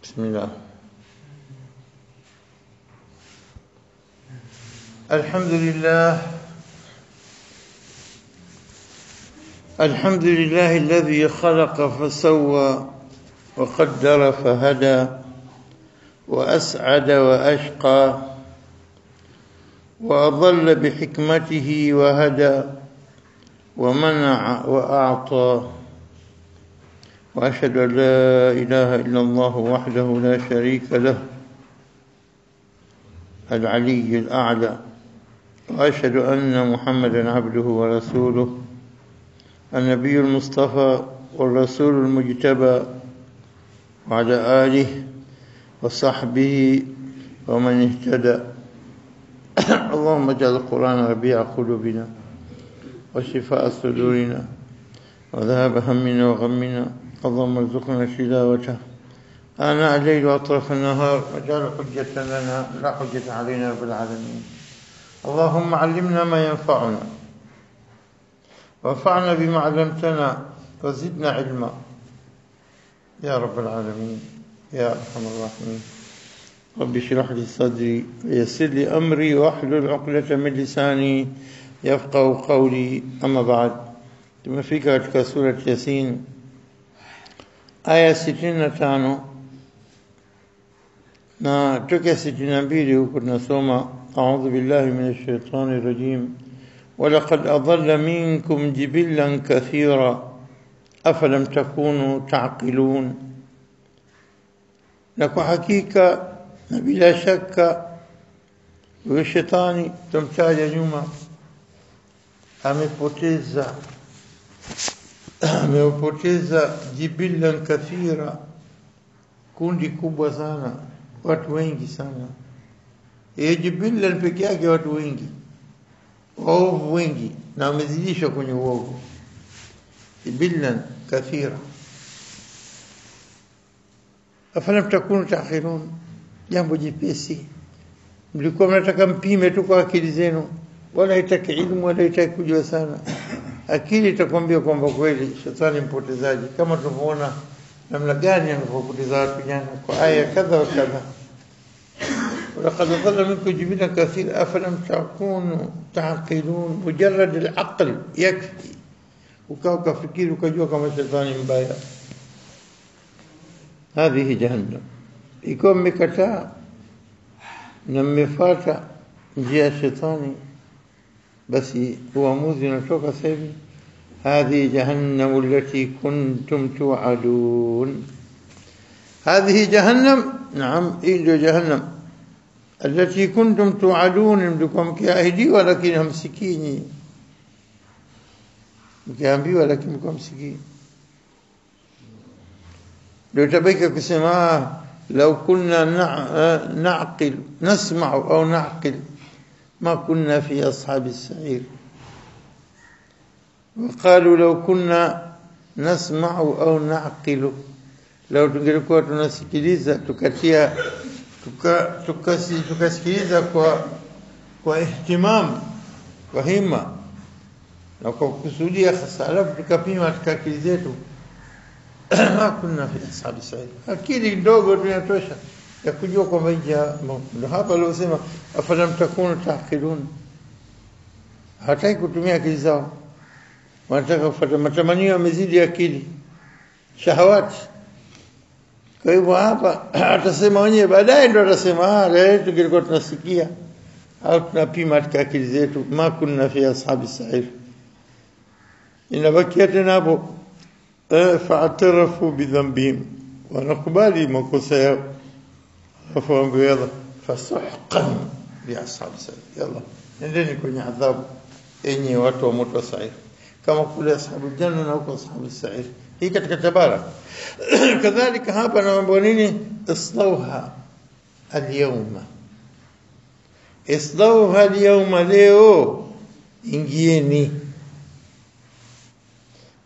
بسم الله. الحمد لله الذي خلق فسوى وقدر فهدى وأسعد وأشقى وأضل بحكمته وهدى ومنع وأعطى، وأشهد أن لا إله إلا الله وحده لا شريك له العلي الأعلى، وأشهد أن محمدا عبده ورسوله النبي المصطفى والرسول المجتبى، وعلى آله وصحبه ومن اهتدى. اللهم اجعل القرآن ربيع قلوبنا وشفاء صدورنا وذهاب همنا وغمنا. اللهم ارزقنا تلاوته آناء الليل وأطراف النهار، واجعل حجة لنا لا حجة علينا رب العالمين. اللهم علمنا ما ينفعنا وانفعنا بما علمتنا وزدنا علما يا رب العالمين يا أرحم الراحمين. رب اشرح لي صدري ويسر لي أمري واحلل عقدة من لساني يفقهوا قولي. أما بعد، tumefika katika sura Yasin aya 65 na toka 62 huko tunasoma a'udhu billahi minash shaitani rajim walaqad adalla minkum jibillan kathira afalam takunu ta'qilun, na kwa hakika na bila shaka huyo shetani tumtaja nyuma amepoteza jibillan kathira, kundi kubwa sana, watu wengi sana. Jibillan peke yake watu wengi, waovu wengi, na wamezidishwa kwenye uovu. Jibillan kathira afalam takunu ta'qilun, jambo jipesi. Mlikuwa mnataka mpime tu kwa akili zenu, wala haitaki ilmu wala haitaki kujua sana. Akili itakwambia kwamba kweli shetani mpotezaji, kama tunavyoona namna gani anapopoteza watu jana kwa aya kadha wa kadha. ولقد ضل منكم جبلا كثيرا أفلم تكونوا تعقلون. مجرد العقل يكفي وكاوكا فكير وكجوا كما شيطان مبايا. هذه جهنم. يكون مكتا نمفاتا njia shetani, basi uamuzi unatoka sasa hivi. هذه جهنم التي كنتم توعدون. هذه جهنم، نعم إيه جهنم التي كنتم توعدون، mlikuwa mkiahidiwa lakini hamsikini, mkiambiwa lakini mlikuwa msikini. ndio tabaki kusema لو كنا نعقل نسمع أو نعقل ما كنا في أصحاب السعير. وقالوا لو كنا نسمع أو نعقل، لو tungelikuwa tunasikiliza tukasikiliza kwa ihtimam, kwa hima na kwa kusudia hasa, alafu tukapima katika akili zetu, ma kunna fi ashabi sa'id. Akili ndogo tunatosha ya kujua kwamba ndio hapa aliosema afalam takunu taqilun. Hataki kutumia akili zao, wanataka kufuata matamanio yamezidi akili, shahawati. Kwa hivyo hapa atasema wenyewe, baadaye ndio atasema leo tungekuwa tunasikia au tunapima katika akili zetu, ma kunna fi ashabi sa'ir. Inabakia tena hapo fa'tarafu bidhanbihim, wanakubali makosa yao, afaambia yalla fasuhqan li ashabi sa'ir, yalla nendeni kwenye adhabu enyi watu wa moto wa sa'ir, kama kule ashabu janna na huko ashabu sa'ir. Hii katika Tabarak. Kadhalika hapa naomba nini? Islauha al-yawma, islauha al-yawma, leo ingieni.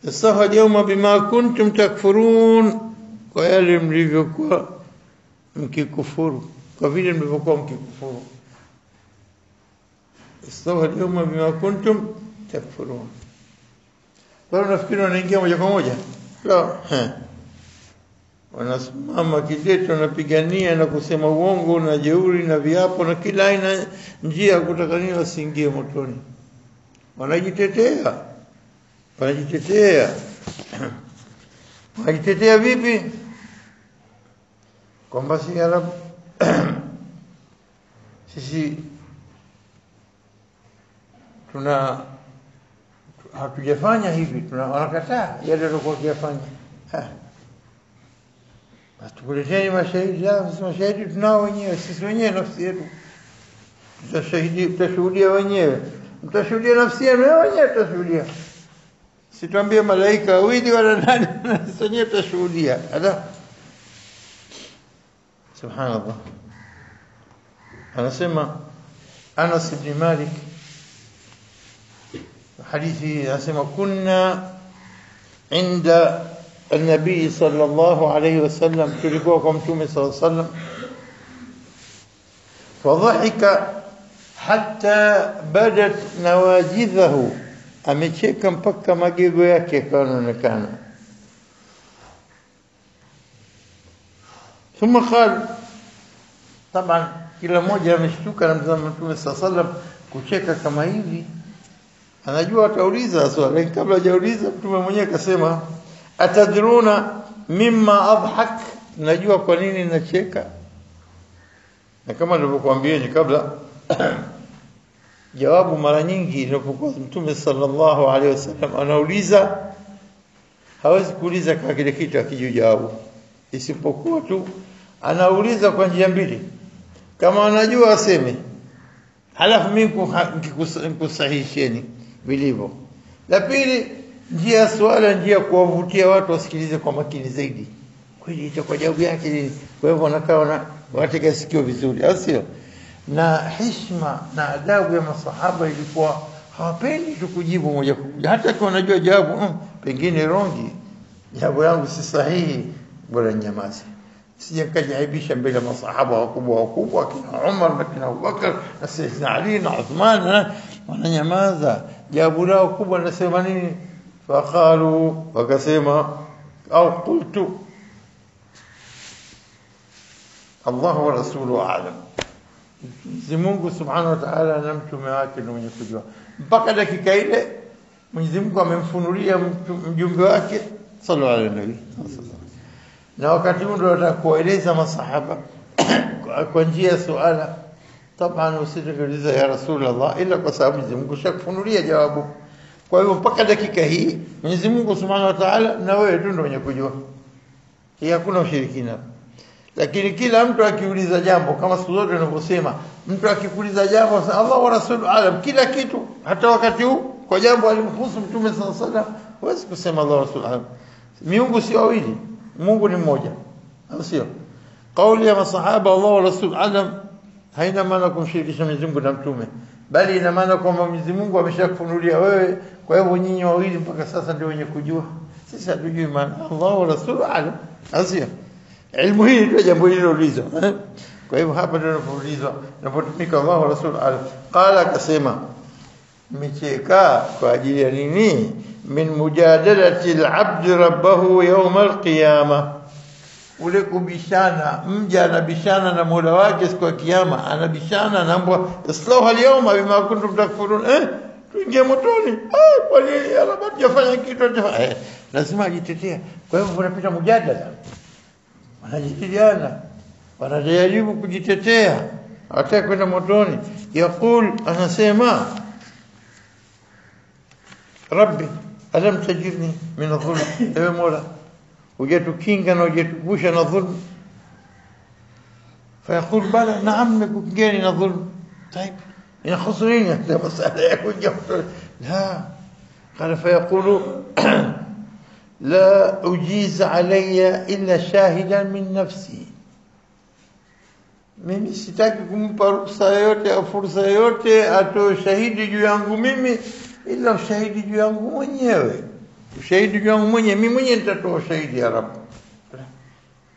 Islauha al-yawma bima kuntum takfurun, kwa yale mlivyokuwa mkikufuru, kwa vile mlivyokuwa mkikufuru. Islauha al-yawma bima kuntum takfurun. Bado nafikiri wanaingia moja kwa moja. La. wanasimama kidete, wanapigania na kusema uongo na jeuri na viapo na kila aina njia kutaka nini wasiingie motoni. Wanajitetea wanajitetea vipi? Kwamba si ya Rabb sisi hatujafanya hivi, wanakataa yale walikuwa wakifanya. Tukuleteni mashahidi. Mashahidi tunao wenyewe, sisi wenyewe nafsi yetu tutashuhudia wenyewe, mtashuhudia nafsi yenu wenyewe, tutashuhudia. Situambie malaika wawili wala nani, sisi wenyewe tutashuhudia. Subhanallah. Anasema Anas ibn Malik hadithi, anasema kunna inda النبي صلى الله عليه وسلم تلقوكم تومي صلى الله عليه وسلم فضحك حتى بدت نواجذه amecheka mpaka magego yake yakaonekana. ثم قال طبعا kila mmoja ameshtuka na Mtume صلى الله عليه وسلم kucheka kama hivi, anajua atauliza swali. Kabla hajauliza Mtume mwenyewe akasema atadruna mimma adhak, najua kwa nini nacheka. Na kama nilivyokuambieni kabla jawabu mara nyingi inapokuwa Mtume sallallahu alaihi wasallam anauliza, hawezi kuuliza kwa kile kitu akijua jawabu, isipokuwa tu anauliza kwa njia mbili. Kama anajua aseme, halafu mimi nikusahihisheni vilivyo. La pili, njia swala, njia kuwavutia watu wasikilize kwa makini zaidi. Kweli itakuwa jawabu yake nini? Kwa hivyo wanakaa watega sikio vizuri, au sio? Na heshima na adabu ya masahaba ilikuwa hawapendi tu kujibu moja kwa moja, hata kama wanajua jawabu pengine rongi, jawabu yangu si sahihi, bora nyamaze. Sije kajaibisha mbele ya masahaba wakubwa kina Umar na kina Abubakar na Sayyidina Ali na Uthman, na wananyamaza. Jawabu lao kubwa nasema nini? فقالوا وكسما أو قلت الله ورسوله أعلم. Mungu subhanahu wa ta'ala na mtume wake ndio mwenye kujua. Mpaka dakika ile Mwenyezi Mungu amemfunulia mjumbe wake sallallahu alaihi wasallam, na wakati huo ndio atakueleza masahaba kwa njia ya suala. Taban usijeuliza ya Rasulullah ila kwa sababu Mwenyezi Mungu shakufunulia jawabu. Kwa hivyo mpaka dakika hii Mwenyezi Mungu Subhanahu wa Ta'ala na wewe tu ndio mwenye kujua. Hii hakuna ushirikina. Lakini kila mtu akiuliza jambo, kama siku zote tunavyosema, mtu akikuuliza jambo Allah wa Rasuluhu alam, kila kitu, hata wakati huu kwa jambo alimhusu Mtume sallallahu alaihi wasallam, huwezi kusema Allah wa Rasuluhu alam. Miungu si wawili, Mungu ni mmoja. Sio? Kauli ya masahaba Allah wa Rasuluhu alam haina maana kumshirikisha Mwenyezi Mungu na Mtume, bali ina maana kwamba Mwenyezi Mungu ameshakufunulia wewe, kwa hivyo nyinyi wawili mpaka sasa ndio wenye kujua. Sisi hatujui maana Allah wa Rasuluhu alam. Sio? Ilmu hii ndio jambo hilo ulizo. Kwa hivyo hapa ndio tunapoulizwa, tunapotumika Allah wa Rasuluhu alam. Qala, akasema mmecheka kwa ajili ya nini? Min mujadalati al-abd rabbahu yawm al-qiyamah, ule kubishana, mja anabishana na Mola wake siku ya kiyama, anabishana na mbwa islahu al-yawma bima kuntum takfurun, tuingie motoni. Kwa nini Allah hajafanya kitu? Lazima ajitetea. Kwa hivyo wanapita mujadala, wanajadiliana, wanajaribu kujitetea, hata kwenda motoni. Yaqul, anasema Rabbi alam tajirni min adh-dhulm, ewe Mola hujatukinga na hujatuvusha na dhulm. Fayaqul bala, naam, nimekukingeni na dhulm. طيب inahusu nini hata masala ya kuja? La, qala fayaqulu la ujiz alayya illa shahidan min nafsi, mimi sitaki kumpa ruhusa yote au fursa yote atoe shahidi juu yangu mimi ila ushahidi juu yangu mwenyewe. Ushahidi juu yangu mwenyewe, mimi mwenyewe nitatoa ushahidi ya Rabb.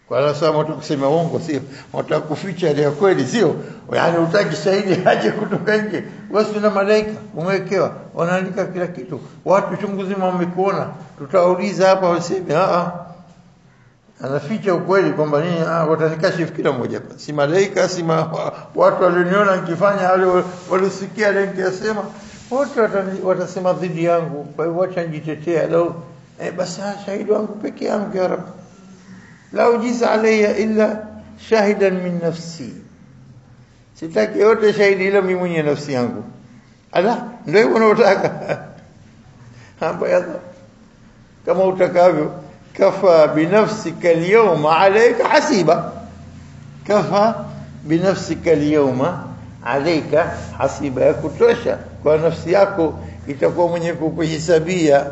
Kwa sababu watu kusema uongo sio, watu kuficha ile kweli sio. Yaani utaki shahidi aje kutoka nje. Wewe na malaika umewekewa, wanaandika kila kitu. Watu chungu zima wamekuona. Tutauliza hapa waseme anaficha ukweli kwamba nini watanikashifu kila mmoja, si malaika si watu walioniona nikifanya wale walisikia ile nikisema wote watasema dhidi yangu, kwa hivyo acha nijitetea leo basi shahidi wangu peke yangu ya Rabb, la ujiza alayya illa shahidan min nafsi, sitaki yote shahidi ila mimi mwenye nafsi yangu. Ala, ndio hivyo unataka hapa yadha kama utakavyo. Kafa binafsika alyawma alayka hasiba, kafa binafsika alyawma alayka hasiba, ya kutosha kwa nafsi yako itakuwa mwenye kukuhisabia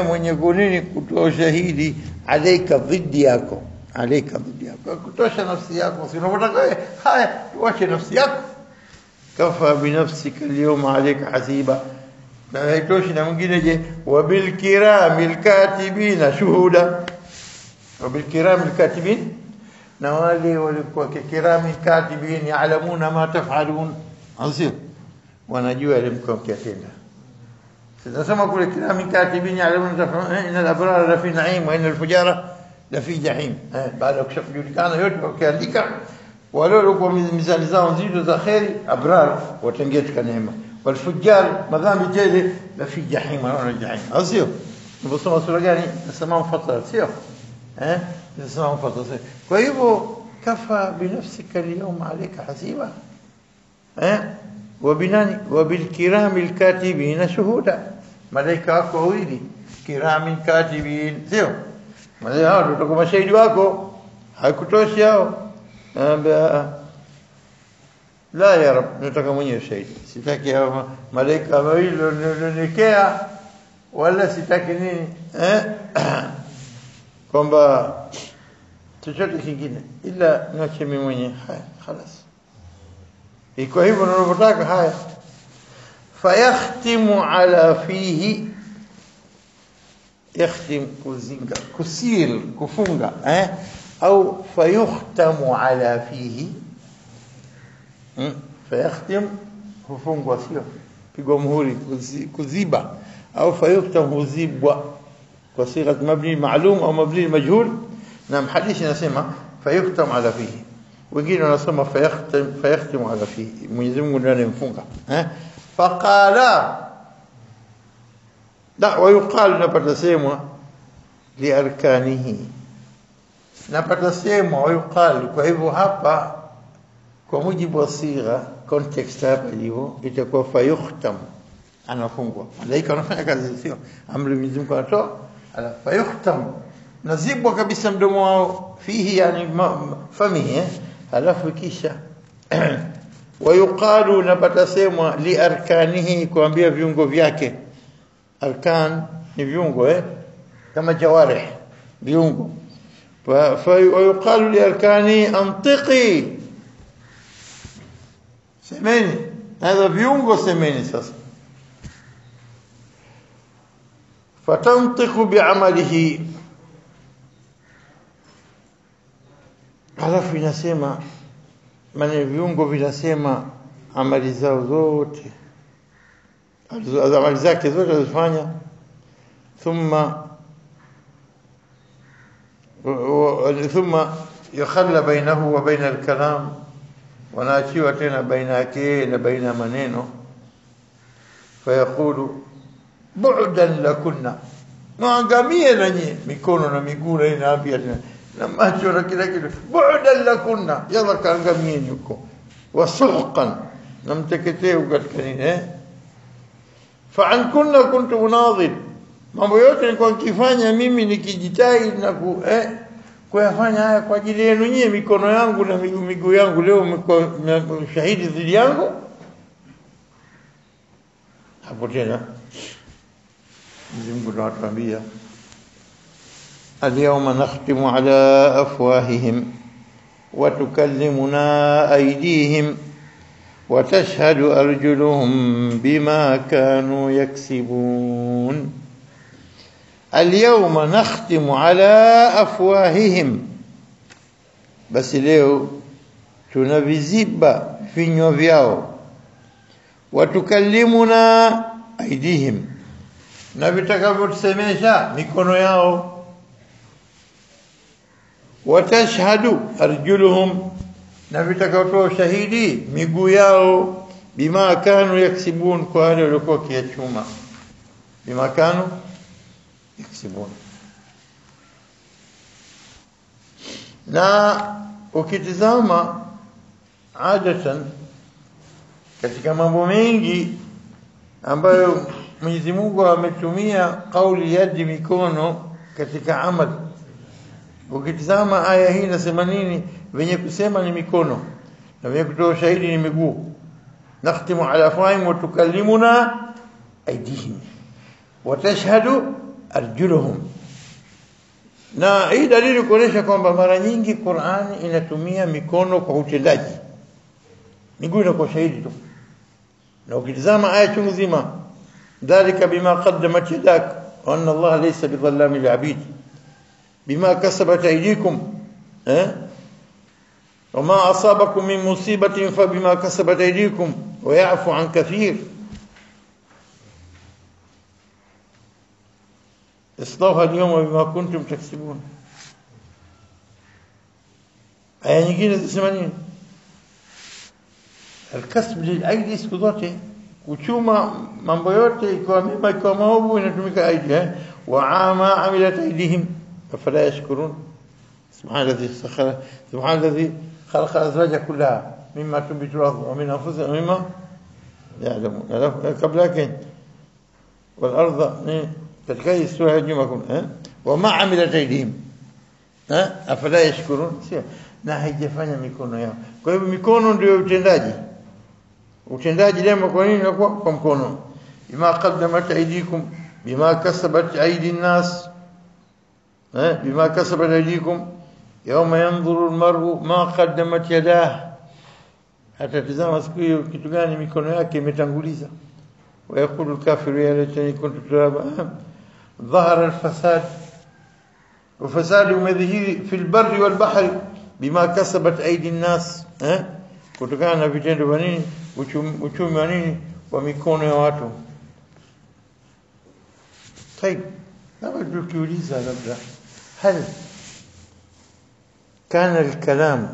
mwenye kunini kutoa ushahidi alayka dhidi yako, alayka dhidi yako, kutosha nafsi yako. Si unataka haya wache nafsi yako. Kafa binafsika alyawma alayka hasiba, na haitoshi na mwingine je, wabil kiramil katibina shuhuda, wabil kiramil katibin, na wale walikuwa kiramil katibin yaalamuna ma tafalun, azir wanajua ile mko mkitenda. Sasa kule kiramil katibin yaalamuna tafalun, inal abrara la fi na'im wa inal fujara la fi jahim. Baada kushajulikana yote wakiandika, wale walikuwa mizani zao nzito za khairi abrar wataingia katika neema, والفجار مذامب جيل لفي جحيم ولا جحيم. أصير نبصم سورة جاني السماء مفطرة سير السماء مفطرة سير. ويبو كفى بنفسك اليوم عليك حسيبا وبالكرام الكاتبين شهودا، ملائكة كويدي كرام الكاتبين سير ملائكة تكو مشاهد واكو haikutoshi yao. La ya Rab, nataka mwenyewe shahidi, sitaki malaika wawili wanaonekea, wala sitaki nini kwamba chochote kingine ila niache mimi mwenyewe. Haya خلاص, iko hivyo unavyotaka. Haya, fayakhtimu ala fihi, yakhtim kuzinga, kusil kufunga au fayukhtamu ala fihi. Fayakhtim hufungwa, sio pigwa muhuri, kuziba, au fayukhtam huzibwa kwa sigha mabni maalum au mabni majhul. Na hadithi inasema fayukhtam ala fihi, wengine wanasema fayakhtim ala fihi, Mwenyezi Mungu ndiye anamfunga. Faqala da wa yuqal, napata semwa li arkanihi, napata semwa wa yuqal. Kwa hivyo hapa kwa mujibu wa sigha context hapa ilivyo itakuwa fayukhtam, anafungwa. Malaika wanafanya kazi, sio amri Mwenyezi Mungu anatoa, ala fayukhtam, nazibwa kabisa mdomo wao, fihi yani famihi, alafu kisha wayuqalu, napata semwa li arkanihi, kuambia viungo vyake. Arkan ni viungo kama jawarih, viungo. Wayuqalu li arkani antiqi, semeni, هذا viungo semeni. Sasa fatantiqu bi'amalihi, alafu inasema maana viungo vinasema amali zao zote, amali zake zote zifanya. thumma yakhalla bainahu wa baina al-kalam, wanaachiwa tena baina yake na baina maneno. Fayaqulu bu'dan lakunna, maangamie nanyi, mikono na miguu na inaambia tena na macho na kila kitu, bu'dan lakunna, yalla kaangamie huko. Wasuhqan, namteketee katika nini fa an kunna kuntu munadhir, mambo yote nilikuwa nikifanya mimi nikijitai na kuyafanya haya kwa ajili yenu nyinyi, mikono yangu na miguu yangu leo mko shahidi dhidi yangu. Hapo tena Mungu anatuambia al-yawma nakhtimu ala afwahihim wa tukallimuna aydihim wa tashhadu arjuluhum bima kanu yaksibun. Al-yawma nakhtimu ala afwahihim, basi leo tunaviziba vinywa vyao. Watukallimuna aidihim, na vitakavyotusemesha mikono yao. watashhadu arjuluhum, na vitakaotoa shahidi miguu yao, bima kanu yaksibun, kwa wale waliokuwa kiachuma, bima kanu yaksibun. Na ukitizama adatan katika mambo mengi ambayo Mwenyezi Mungu ametumia kauli yadi, mikono katika amal, ukitizama aya hii inasema nini? Wenye kusema ni mikono na wenye kutoa shahidi ni miguu. Nakhtimu ala afwahihim wa tukallimuna aydihim wa tashhadu arjuluhum. Na hii dalili kuonesha kwamba mara nyingi Qur'ani inatumia mikono kwa utendaji, miguu inakuwa shahidi tu. Na ukitizama aya chungu zima, dhalika bima qaddamat yadak wa anna Allah laysa bidhallamin lil'abid bima kasabat aydikum وما أصابكم من مصيبة فبما كسبت أيديكم ويعفو عن كثير اصلوها اليوم بما كنتم تكسبون. aya nyingine zinasema nini? Alkasb lilaidi, siku zote kuchuma mambo yote, ikiwa mema ikiwa maovu, inatumika aidi. Wa ma amilat aidihim afala yashkurun. Subhanalladhi sakhara, subhanalladhi خلق الأزواج كلها مما تنبت الأرض ومن أنفسهم ومما يعلمون. قبل والأرض تتكي السورة يجمعكم وما عملت أيديهم أفلا يشكرون. na haijafanya mikono yao. Kwa hivyo mikono ndio utendaji. Utendaji leo kwa nini unakuwa kwa mkono? Bima qaddamat aydikum bima kasabat aydi an-nas, bima kasabat aydikum yawma yanzuru al-mar'u ma qaddamat yadah. Hata tazama siku hiyo kitu gani mikono yake imetanguliza. Wa yaqulu al-kafiru ya laitani kuntu turaba. Dhahara al-fasad, وفساد umedhihiri fil barri wal bahri bima kasabat aidi an-nas, kutokana na vitendo vya nini? Uchumi wa nini? Wa mikono ya watu. طيب kama tukiuliza labda, hal kana al-kalam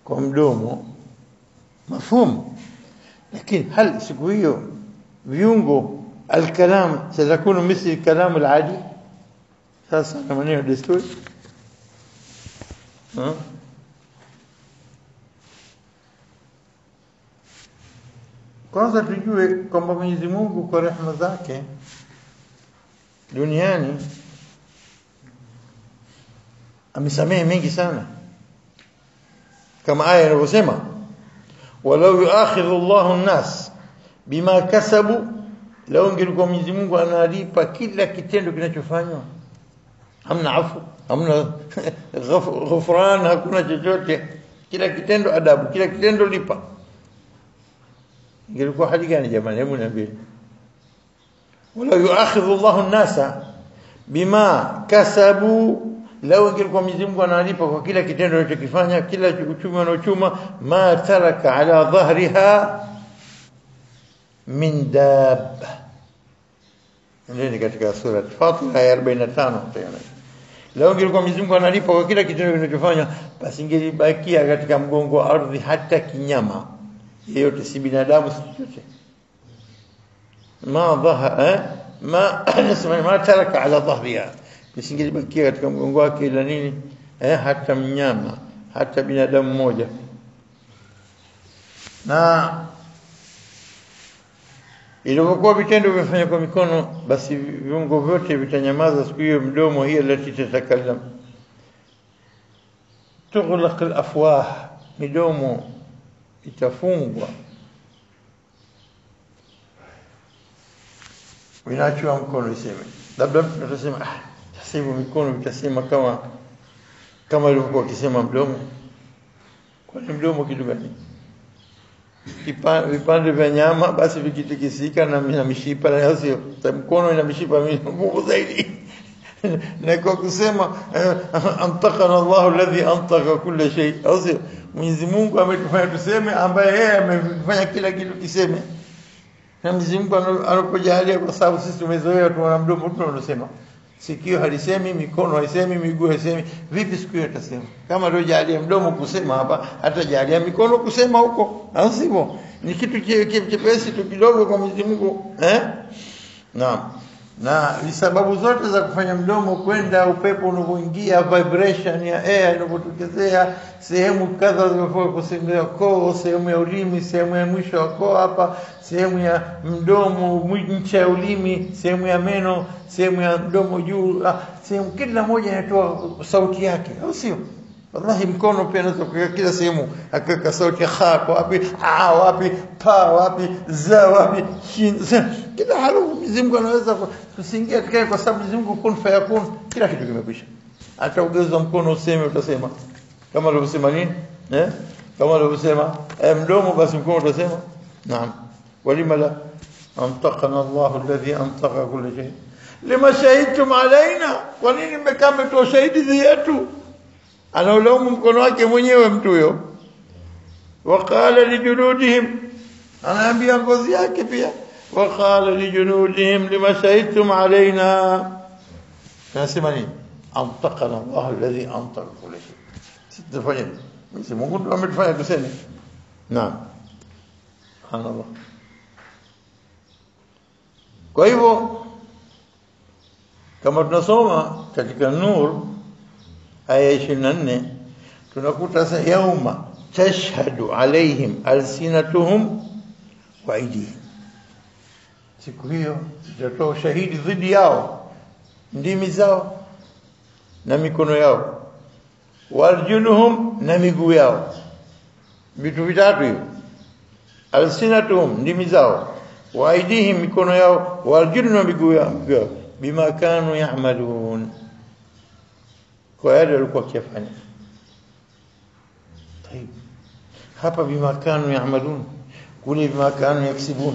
kwa mdomo mafhum, lakini hal siku hiyo viungo الكلام سيكون مثل الكلام العادي؟ sasa kama ni desturi kwanza tujue kwamba Mwenyezi Mungu kwa rehema zake duniani amesamehe mengi sana, kama aya inavyosema, walau yuakhidhu Allahu an-nas bima kasabu, lao ingekuwa Mwenyezi Mungu analipa kila kitendo kinachofanywa, hamna afu, hamna ghufran, hakuna chochote, kila kitendo adabu, kila kitendo lipa, ingekuwa hali gani jamani? Hebu niambie. wala yuakhidhu Allahu an-nasa bima kasabu, lao ingekuwa Mwenyezi Mungu analipa kwa kila kitendo anachokifanya, kila uchumi wanaochuma, ma taraka ala dhahriha min dabba. Ndio katika sura Fatir aya 45 tena. Leo ingekuwa Mwenyezi Mungu analipa kwa kila kitendo kinachofanywa, basi ingelibakia katika mgongo wa ardhi hata kinyama yeyote, si binadamu, si chochote. Ma taraka ala dhahriha, basi ingelibakia katika mgongo wake ila nini? Hata mnyama, hata binadamu mmoja. Na ilivyokuwa vitendo vimefanywa kwa mikono, basi viungo vyote vitanyamaza siku hiyo. Mdomo hiyo lati tatakallam, tughlaq al-afwah, midomo itafungwa, inaachwa mkono iseme. Labda tutasema sasa hivi mikono itasema kama ilivyokuwa kisema mdomo. Kwani mdomo kitu gani? Vipande vya nyama basi vikitikisika na mishipa, na sio mkono ina mishipa nguvu zaidi. Na kwa kusema antaqana Allahu alladhi antaqa kulla shay, au sio? Mwenyezi Mungu ametufanya tuseme, ambaye yeye amefanya kila kitu kiseme. Na Mwenyezi Mungu anapojalia, kwa sababu sisi tumezoea tuona mdomo tunasema. sikio halisemi, mikono haisemi, miguu haisemi. Vipi sikio itasema? Kama ndio jalia mdomo kusema hapa, hata jalia mikono kusema huko, au sivyo? Ni kitu chepesi tu kidogo kwa Mwenyezi Mungu, Naam. Na ni sababu zote za kufanya mdomo kwenda, upepo unapoingia, vibration ya air inapotokezea, sehemu kadha zinafaa kusemea koo, sehemu ya ulimi, sehemu ya mwisho wa koo hapa, sehemu ya mdomo, ncha ya ulimi, sehemu ya meno, sehemu ya mdomo juu, sehemu kila moja inatoa sauti yake, au sio? Wallahi mkono pia anaweza kuweka kila sehemu, akaweka sauti kha wapi, wapi, pa wapi, za wapi, shin, kila harufu Mwenyezi Mungu anaweza kusingia tukae, kwa sababu Mwenyezi Mungu kun fayakun, kila kitu kimekwisha. Hata ugeuza mkono useme, utasema kama alivyosema nini, kama alivyosema mdomo, basi mkono utasema. Naam, walima la antaqana Allahu alladhi antaqa kull shay, lima shahidtum alaina, kwa nini mmekaa mtoa shahidi dhidi yetu? Anaulaumu mkono wake mwenyewe mtu huyo. Waqala lijuludihim, anaambia ngozi yake pia, waqala lijuludihim lima shahidtum alaina, nasema nini? Antaqana Allah alladhi antaqa kull shay. Sitafanya Mwenyezi Mungu ndo ametufanya tuseme. Naam, subhanallah. Kwa hivyo kama tunasoma katika Nur aya 24 tunakuta sasa, yauma tashhadu alaihim alsinatuhum wa aydihim, siku hiyo itatoa ushahidi dhidi yao ndimi zao na mikono yao, warjuluhum, na miguu yao. Vitu vitatu hivyo, alsinatuhum, ndimi zao, wa aydihim, mikono yao, warjuluhum, na miguu yao, bima kanu ya'malun, kwa yale walikuwa wakifanya. Tayeb, hapa bima kanu ya'malun, kule bima kanu yaksibun.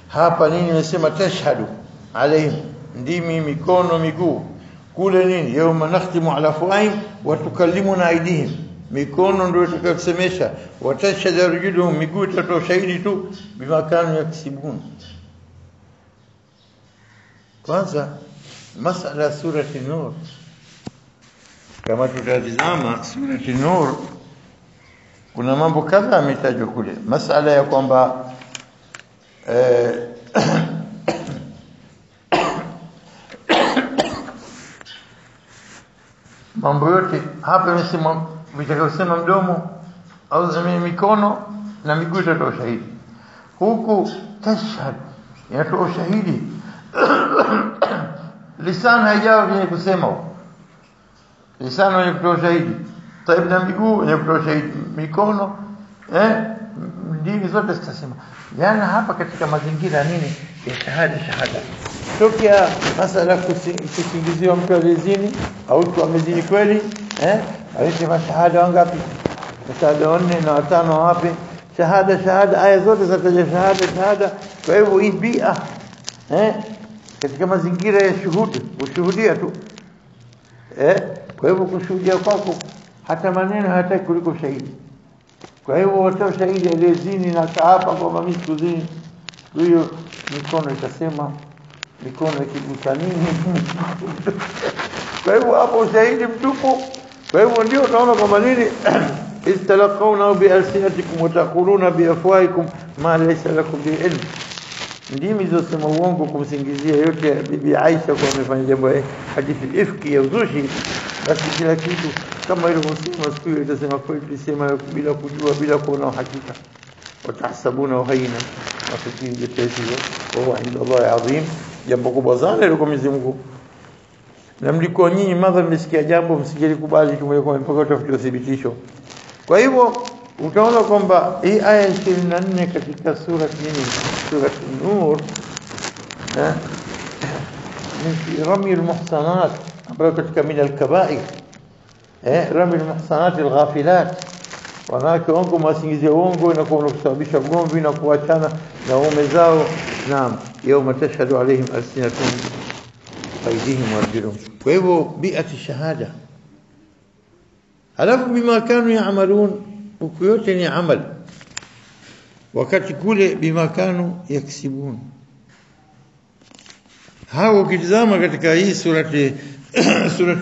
Hapa nini nasema? Tashhadu alaihim, ndimi, mikono, miguu. Kule nini? Yawma nakhtimu ala afwahihim wa tukallimuna aydihim, mikono ndio itakayosemesha, wa tashhadu arjuluhum, miguu itatoa shahidi tu bima kanu yaksibun. Kwanza masala surati Nur, kama tutazama surati Nur, kuna mambo kadhaa yametajwa kule. Masala ya kwamba mambo yote hapa imesema vitakayosema mdomo au zame mikono na miguu itatoa shahidi. Huku tashhad inatoa shahidi lisan haijawa kwenye kusema huko, lisan wenye kutoa shahidi, taib, na miguu wenye kutoa shahidi, mikono ndimi zote zitasema. Yani hapa katika mazingira nini ya shahada tokea masala kusingiziwa mtu alizini au mtu amezini kweli, alisema shahada wangapi? Shahada 4 na 5 wapi? Shahada, aya zote zataja shahada. Kwa hivyo hii bia katika mazingira ya ushuhudia tu, kwa hivyo kushuhudia kwako hata maneno hataki kuliko shahidi. Kwa hivyo watoa shahidi aliyezini na kaapa kwamba mimi sikuzini, hiyo mikono itasema, mikono ikigusa nini? Kwa hivyo hapo ushahidi mtupu. Kwa hivyo ndio tunaona kwamba nini, istalaqawna bi alsinatikum wa taquluna bi afwahikum ma laysa lakum bi ilm, ndimi zosema uongo kumsingizia yote bibi Aisha kwa amefanya jambo hadithi ifki ya uzushi. Basi kila kitu kama ile msema siku ile itasema kweli, tulisema bila kujua, bila kuona hakika. Watahsabuna hayna wa fikiri jepesi, wa inda Allah adhim, jambo kubwa sana liko Mwenyezi Mungu. Na mliko nyinyi madha mmesikia jambo msijelikubali tumekuwa mpaka utafuta thibitisho. Kwa hivyo utaona kwamba hii aya 24 katika sura nini, sura Nur, ni rami al-muhsanat, ambayo katika min al-kaba'ir, rami al-muhsanat al-ghafilat, wanawake wangu masingizia uongo na kwa kusababisha gomvi na kuachana na waume zao. Naam, yawma tashhadu alaihim alsinatuhum aydihim wa arjuluhum. Kwa hivyo bi'ati shahada, halafu bima kanu ya'malun, huku yote ni amal, wakati kule bima kanu yaksibun. hao ukitazama katika hii surati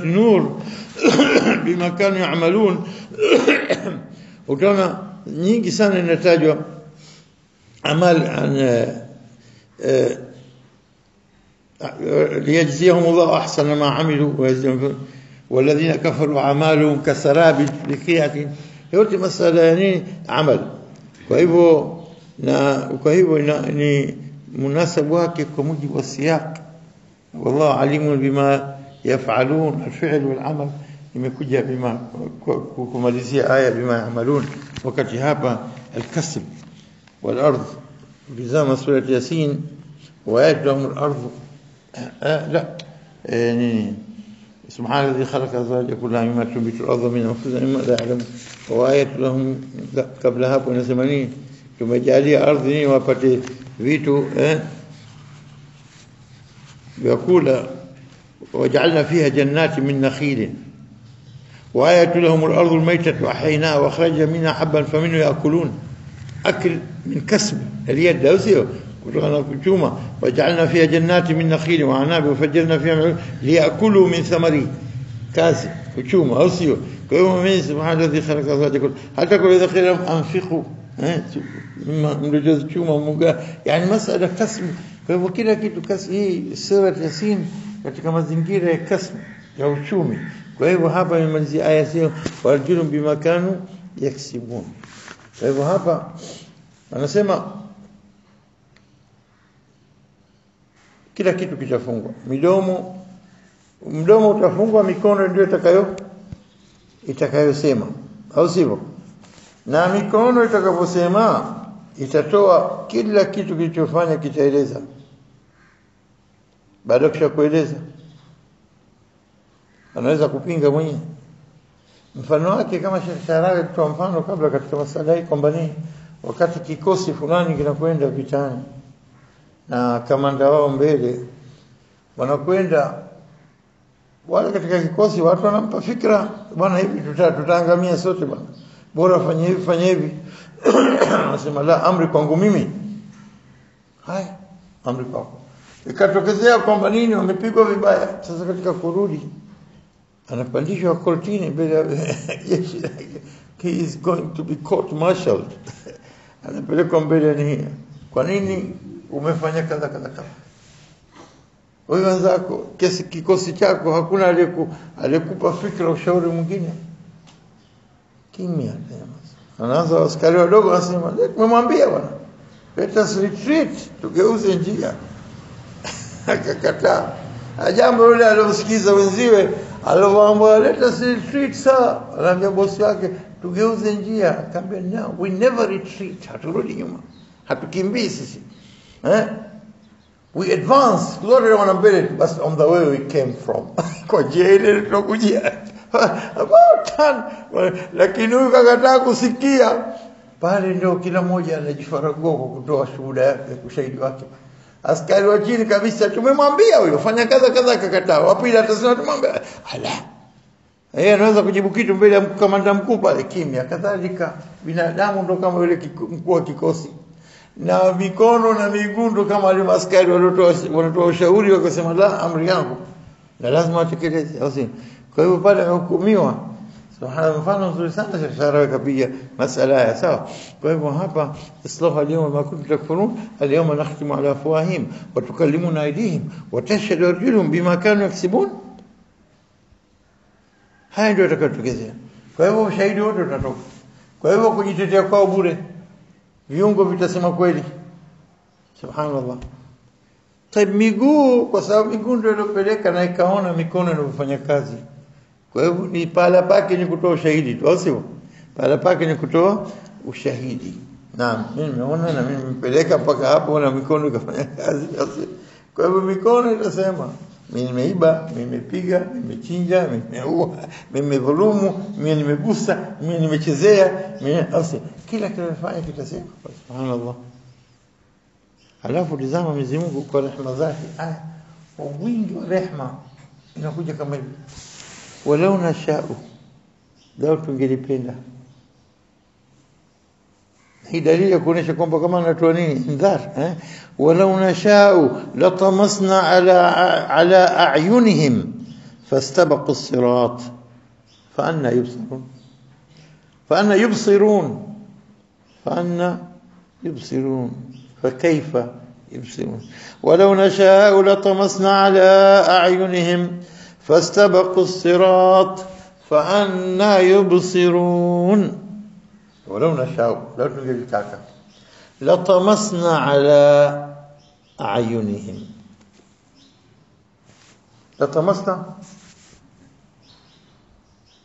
Nur bima kanu yaamalun utaona nyingi sana inatajwa amal ليجزيهم الله أحسن ما عملوا والذين كفروا أعمالهم كسراب بقيعة yote masala ya nini amal kwa hivyo ni munasabu wake kwa mujibu wa siyaq wallahu alimun bima yaf'alun al-fi'l wal-amal imekuja bima kumalizia aya bima ya'malun wakati hapa al-kasb wal-ard bizama surah yasin wa yadhum al-ard لا يعني سبحان الذي خلق الأزواج كلها مما تنبت الأرض من أنفسهم مما لا يعلمون وآية لهم قبلها كنا زمانين ثم جعلها أرض وapate vitu يقول وجعلنا فيها جنات من نخيل وآية لهم الأرض الميتة وأحييناها وأخرجنا منها حبا فمنه يأكلون أكل من كسب اليد أوسيه وجعلنا فيها جنات من نخيل وعناب وفجرنا فيها ليأكلوا من ثمره كاسب وشومة أوسيو كيوم من سبحان الذي خلق الأزواج كلها حتى كل إذا قيل أنفقوا مما مجوز شومة مجا يعني مسألة كسب فهو كلا kitu kasb hii sura Yasin katika mazingira ya kasb ya uchumi kwa hivyo hapa imalizia aya hiyo warjulun bima kanu yaksibun kwa hivyo hapa anasema kila kitu kitafungwa mdomo utafungwa mikono ndio itakayosema au sivyo na mikono itakaposema itatoa kila kitu kilichofanya kitaeleza baada ya kueleza anaweza kupinga mwenyewe mfano wake kama Sheikh Sharawi kwa mfano kabla katika masala hii kwamba ni wakati kikosi fulani kinakwenda vitani na kamanda wao mbele wanakwenda wale katika kikosi watu wanampa fikra bwana hivi tutaangamia sote bwana bora fanye hivi anasema la amri kwangu mimi haya amri kwako ikatokezea kwamba nini wamepigwa vibaya sasa katika kurudi anapandishwa kortini bila jeshi he is going to be court martialed anapelekwa mbele ni kwa nini umefanya kadha wewe wenzako kikosi chako hakuna aliyekupa fikra ushauri mwingine kimya anaanza askari wadogo wanasema tumemwambia bwana let us retreat tugeuze njia akakataa jambo yule aliyosikiza wenziwe aliwaambia let us retreat sir anaambia bosi wake tugeuze njia akamwambia no we never retreat haturudi nyuma hatukimbii sisi we advance kuzote wana mbele basi on the way we came from kwa jele tunakujia about time lakini huyu kakataa kusikia pale ndio kila mmoja anajifaragua kwa kutoa shuhuda yake ushahidi wake askari wa chini kabisa tumemwambia huyo fanya kadha kakataa wapili atasema tumwambia ala yeye anaweza kujibu kitu mbele ya kamanda mkuu pale kimya kadhalika binadamu ndo kama yule mkuu wa kikosi na mikono na miguu kama wale askari wanatoa ushauri wakasema la amri yangu na lazima atekeleze au si kwa hivyo pale hukumiwa subhana mfano mzuri sana Sheikh Sharawi kapiga masala ya sawa kwa hivyo hapa islahu al-yawma ma kuntum takfurun al-yawma nakhtimu ala afwahihim wa tukallimuna aydihim wa tashhadu arjuluhum bima kanu yaksibun haya ndio tutakayotokezea kwa hivyo ushahidi wote utatoka kwa hivyo kujitetea kwao bure viungo vitasema kweli subhanallah taib miguu kwa sababu miguu ndio iliyopeleka na ikaona mikono inafanya kazi kwa hivyo ni pala pake ni kutoa ushahidi tu sio pala pake ni kutoa ushahidi naam mimi nimeona na mimi nimepeleka mpaka hapo na mikono ikafanya kazi kwa hivyo mikono itasema mimi nimeiba mimi nimepiga nimechinja nimeua mimi nimedhulumu mimi nimegusa mimi nimechezea mimi kila kinachofanya kitasema subhanallah alafu tazama Mwenyezi Mungu kwa rehema zake kwa wingi wa rehema inakuja kama hivi walau nashau lao tungelipenda hii dalili ya kuonesha kwamba kama anatoa nini indhar walau nashau latamasna ala a'yunihim fastabaqu as-sirat fa anna yubsirun فكيف يبصرون ولو نشاء لطمسنا على أعينهم فاستبقوا الصراط فأنا يبصرون ولو نشاء لو نجد لطمسنا على أعينهم لطمسنا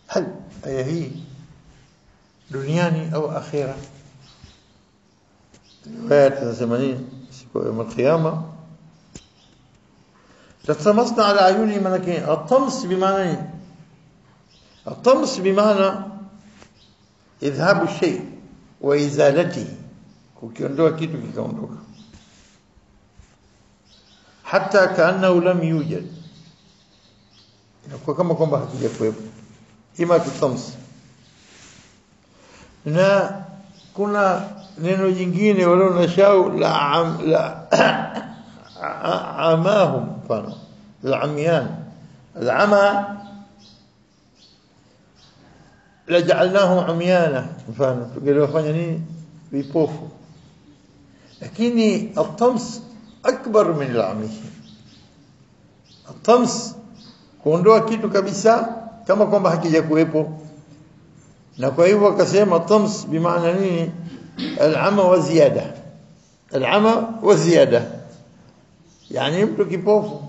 هل هي دنياني أو أخيرا رواية الزمنين يوم القيامة لطمسنا على أعينهم لكن الطمس بمعنى إذهاب الشيء وإزالته كيونdoa kitu kikaondoka حتى كأنه لم يوجد inakuwa kama kwamba hakijakuwepo ima kutams na kuna neno jingine wala nashau la amahum fana العميان العمى لجعلناه عميانا فانا تقولوا fanya nini vipofu lakini الطمس اكبر من العمي الطمس kuondoa kitu kabisa kama kwamba hakijakuwepo na kwa hivyo akasema tams bimaana nini al-ama wa ziyada yani mtu kipofu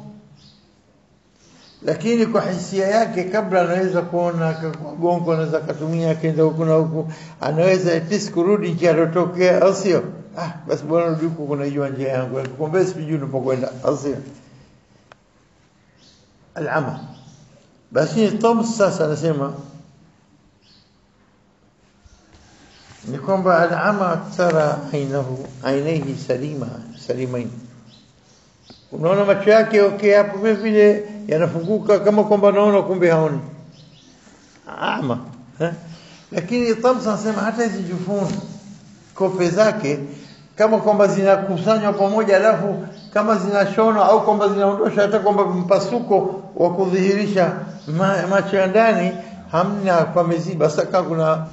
lakini kwa hisia yake kabla anaweza kuona gongo anaweza kutumia kenda huko na huko anaweza atis kurudi njia alotokea au sio basi bwana rudi huko kuna jua njia yangu kumbe sijui unapokwenda au sio al-ama basi tams sasa anasema ni kwamba al-ama tara ainihi salimain unaona macho yake okay hapo vile yanafunguka kama kwamba naona kumbe haoni ama lakini tams anasema hata hizi jufuni kope zake kama kwamba zinakusanywa pamoja alafu kama zinashona au kwamba zinaondosha hata kwamba mpasuko wa kudhihirisha macho ya ndani hamna pameziba sasa kuna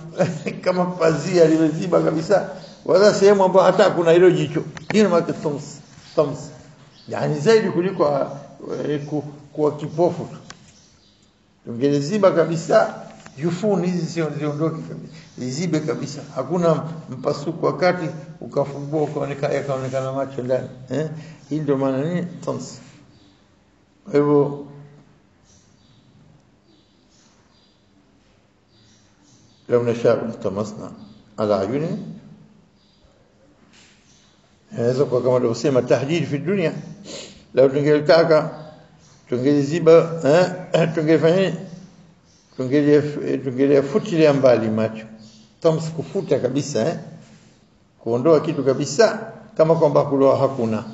kama pazia limeziba kabisa wala sehemu ambayo hata kuna hilo jicho hilo maana tams yani zaidi kuliko kwa kipofu tungeleziba kabisa jufuni hizi sio ziondoke kabisa zizibe kabisa hakuna mpasuko wakati ukafungua ukaonekana macho ndani hii ndio maana ni tams kwa hivyo لو نشاء لطمسنا على عيونهم هذا كما tulivyosema tahdid fi dunya لو tungelitaka tungeliziba tungefanya tungelifutilia mbali macho tams kufuta kabisa kuondoa kitu kabisa kama kwamba kuloa hakuna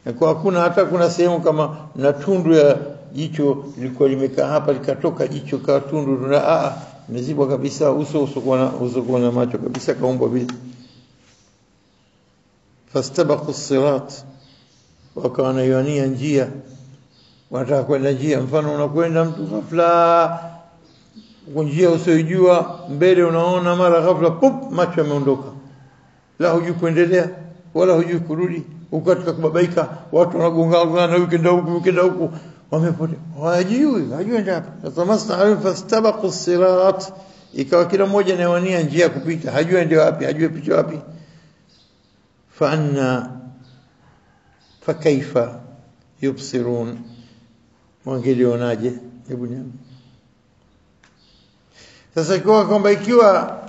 na kwa hakuna hata kuna sehemu kama na tundu ya jicho lilikuwa limekaa hapa likatoka jicho kwa tundu na imezibwa kabisa uso kwa na macho kabisa kaumbwa vile fastabaqu as-sirat wakana yania njia wanataka kwenda njia mfano unakwenda mtu ghafla njia usiyojua mbele unaona mara ghafla pup macho yameondoka la hujui kuendelea wala hujui kurudi ukatika kubabaika watu wanagongana wikenda huku wamepotea hajui ndapo tamasna fastabaqu as-sirat ikawa kila mmoja anawania njia kupita hajui ndio wapi hajui picha wapi fakaifa yubsirun wangelionaje hebu niambie sasa kwamba ikiwa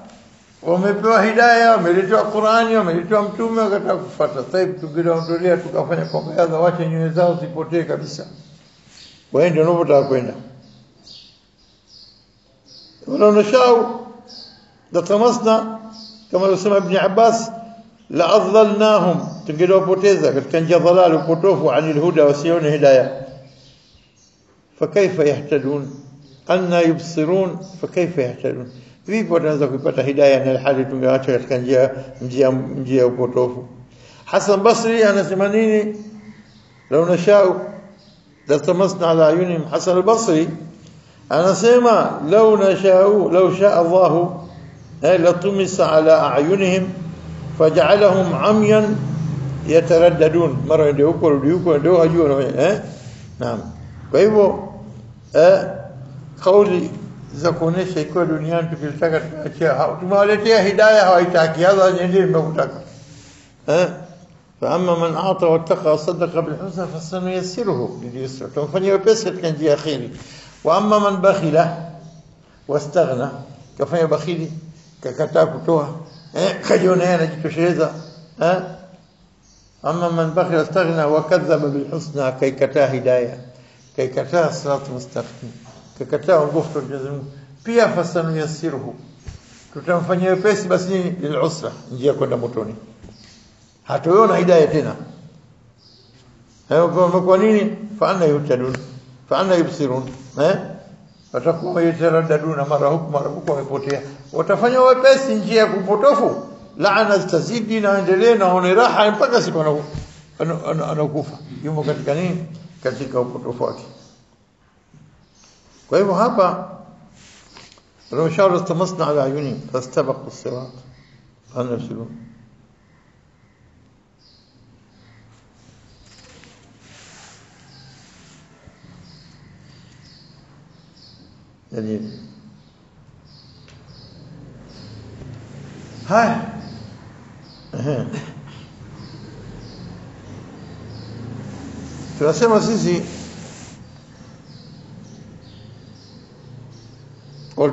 wamepewa hidayah wameletewa Qur'ani wameletewa mtume wakataka kufuata sasa tungeondolia tukafanya kwamba hadha wache nyoyo zao zipotee kabisa waende wanapotaka kwenda wala nashau latamasna kama alisema Ibn Abbas la adlalnahum tungewapoteza katika njia dhalal upotofu anil huda wasione hidayah fakaifa yahtadun anna yubsirun fakaifa yahtadun vipi wataweza kupata hidayah na hali tungeacha katika njia upotofu? Hasan Basri anasema nini? Lau nashau latamasna ala ayunihim. Hasan al-Basri anasema lau nashau law shaa Allah latumisa ala ayunihim faj'alahum amyan yataraddadun, mara ndio huko rudi huko ndio hajua naam. Kwa hivyo kauli za kuonesha iko duniani tukitaka tuachia tumewaletea hidayah hawaitaki, hadha ndio tunataka فأما من أعطى واتقى وصدق بالحسنى فسنيسره لليسرى تنفني وبسط كان جي أخيري. وأما من بخل واستغنى كفني بخيلي ككتا كتوها كجونا أنا جيت شهيدا أما من بخل واستغنى وكذب بالحسنى كي كتا هداية كي كتا صراط مستقيم كي كتا وقفت الجزم بيا فسنيسره تنفني وبسط بس للعسرة نجي كنا متوني hatuona hidayah tena. Kwa nini? Faana yutadun faana yubsirun watakuwa yataraddaduna mara huku mara huku wamepotea, watafanya wepesi njia kupotofu, laana zitazidi na endelee na one raha mpaka siku anakufa yumo katika nini? Katika upotofu wake. Kwa hivyo hapa rumshawra tamasna ala ayuni fastabaqu as-sirat faana yubsirun. دليل هاي tunasema sisi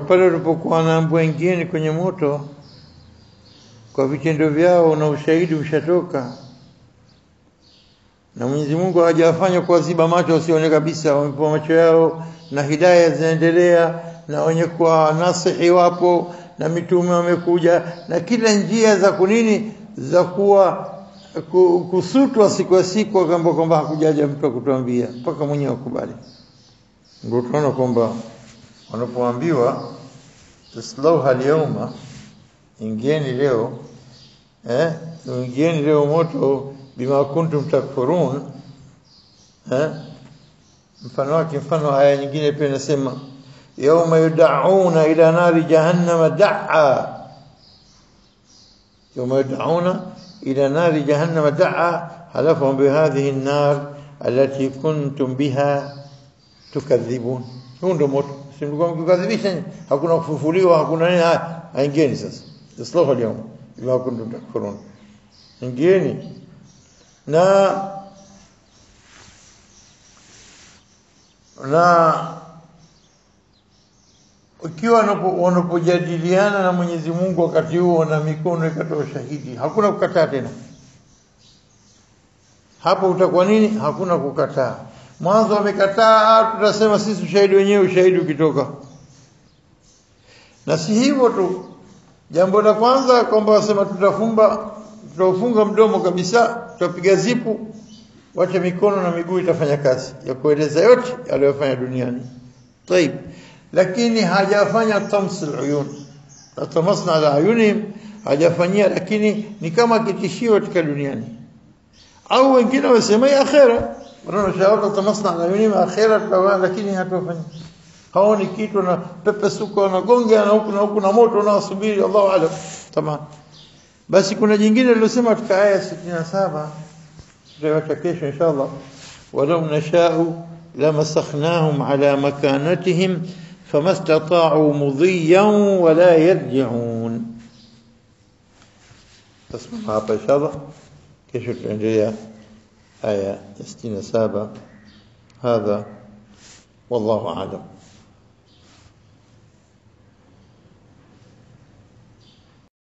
pale walipokuwa wanaambua ingieni kwenye moto kwa vitendo vyao na ushahidi ushatoka, na Mwenyezi Mungu hajawafanya kuwaziba macho wasione kabisa, wamepewa macho yao na hidayah zinaendelea, na wenye kwa nasihi wapo, na mitume wamekuja, na kila njia za kunini za kuwa kusutwa siku kwamba hakujaja mtu kutuambia mpaka mwenyewe akubali. Ndio tunaona kwamba wanapoambiwa taslauha al-yawma, ingieni leo ingieni leo moto bima kuntum takfurun, mfano aya nyingine pia inasema yawma yud'auna ila nari jahannama da'a, yawma yud'auna ila nari jahannama da'a halafu bihadhihi an-nar allati kuntum biha tukadhibun. Ndio moto simlikuwa mkikadhibisha, hakuna kufufuliwa, hakuna nini. Ingeni sasa taslahu al-yawma bima kuntum takfurun, ingeni. Na ukiwa wanapojadiliana na Mwenyezi Mungu wakati huo na mikono ikatoa shahidi, hakuna kukataa tena. Hapo utakuwa nini? Hakuna kukataa. Mwanzo wamekataa, tutasema sisi ushahidi wenyewe, ushahidi ukitoka. Na si hivyo tu, jambo la kwanza kwamba wasema tutafunga mdomo kabisa, tutapiga zipu, wacha mikono na miguu itafanya kazi ya kueleza yote aliyofanya duniani. Tayeb, lakini hajafanya tamsil uyun, tamasna ala ayunihim, hajafanyia, lakini ni kama kitishio katika duniani. Au wengine wasema ya akhera, wanaona tamasna ala ayunihim akhera, lakini hatofanya, haoni kitu, na pepe suko na gonga na huku na moto na subiri, Allahu a'lam. Tamam. Basi kuna jingine lilosema katika aya 67 tutawacha kesho inshallah, walau nashau lamasakhnahum ala makanatihim famastata'u mudhiyan wala yarji'un. tasma hapa inshallah, kesho tutaendelea aya 67. hadha wallahu a'lam.